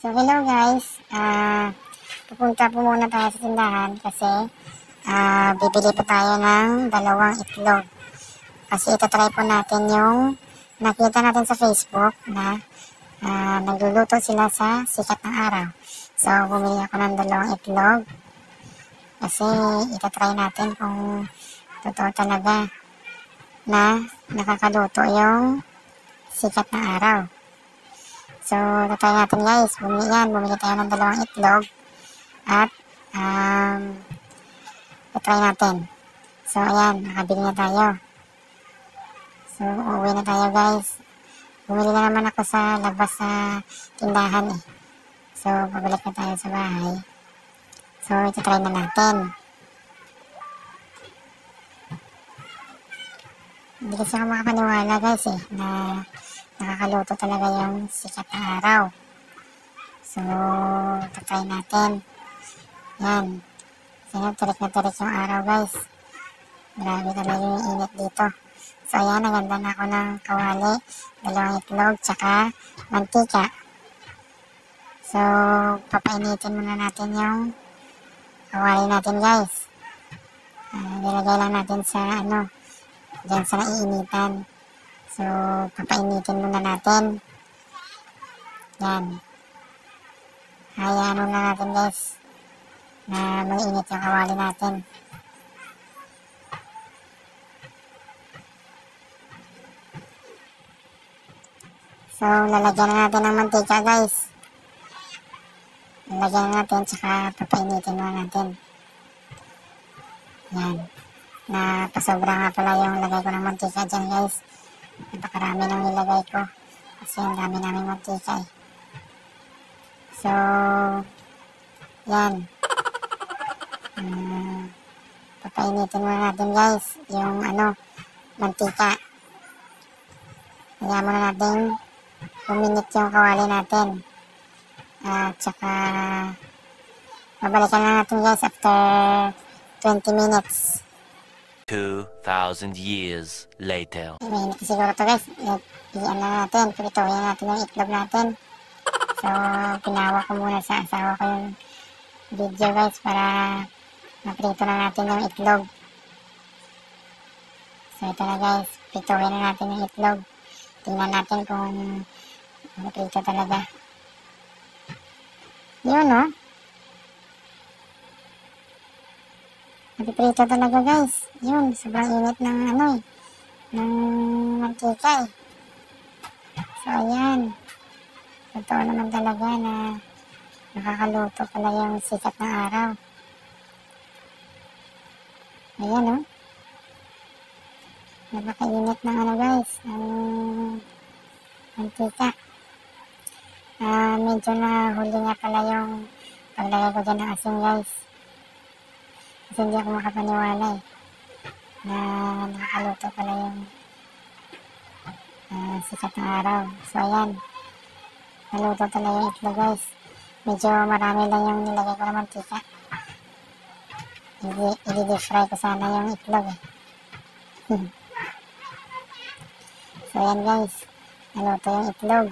So, hello guys. Pupunta po muna tayo sa tindahan kasi bibili pa tayo ng 2 itlog. Kasi itatry po natin yung nakita natin sa Facebook na nagluluto sila sa sikat ng araw. So, bumili ako ng 2 itlog kasi itatry natin kung totoo talaga na nakakaluto yung sikat ng araw. So, tatry natin guys. Bumili tayo ng 2 itlog at tatry natin. So, ayan, nakabili na tayo. So, uuwi na tayo guys. Bumili na naman ako sa labas sa tindahan eh. So, pabalik na tayo sa bahay. So, itatry na natin. Hindi kasi ako makapaniwala guys eh, na nakakaluto talaga yung sikat ng araw. So, tatry natin. Yan. Sino, tarik na tarik yung araw guys. Grabe talaga yung init dito. So, ayan, naganda na ako ng kawali, 2 itlog, tsaka mantika. So, papainitin muna natin yung kawali natin guys. Nilagay lang natin sa dyan sa naiinitan. So, papainitin muna natin. Yan. Hayaan muna natin guys na mag-init yung kawali natin. So, lalagyan na natin ng mantika guys. Lalagyan na natin, tsaka papainitin muna natin. Yan. Napasobra nga pala yung lagay ko ng mantika dyan guys. Napakarami nang nilagay ko. Kasi ang dami namin mantika eh. So, yan. Papainitin muna natin guys yung mantika. Kaya muna natin uminit yung kawali natin. At saka babalikan na natin guys after 20 minutes. 2,000 years later. Mainit siguro to guys. Iyan na natin. Prituhin natin yung itlog natin. So, pinawa ko muna sa asawa ko yung video guys para maprito na natin yung itlog. So, ito na guys. Prituhin na natin yung itlog. Tingnan natin kung maprito talaga. Yun no? Napiprito talaga guys. Yun, sobrang init ng ng mantika eh. So, ayan. Totoo naman talaga na nakakaluto pala yung sikat ng araw. Ayan o. Napakainit ng guys, ng mantika. Medyo nahuli nga pala yung paglagay ko dyan ng asin guys. Kasi hindi ako makapaniwala eh, na nakakaluto pala yung sikat ng araw. So ayan. Naluto talaga yung itlog guys. Medyo marami lang yung nilagay ko ng mantika. I-deep-fry ko sana yung itlog eh. So yan guys. Naluto yung itlog.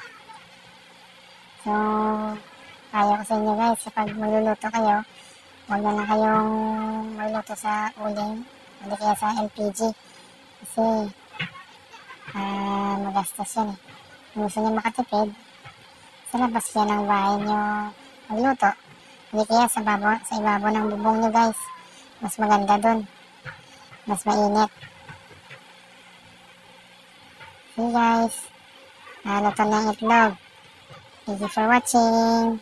So, payo ko sa inyo guys, kapag magluluto kayo, huwag na lang kayong magluluto sa uling, hindi kaya sa LPG. Kasi, magastos yun eh. Kung gusto nyo makatipid, sa labas kaya ng bahay nyo magluto. Hindi kaya sa ibabaw ng bubong nyo guys. Mas maganda dun. Mas mainit. See guys. Naluto na yung itlog. Thank you for watching.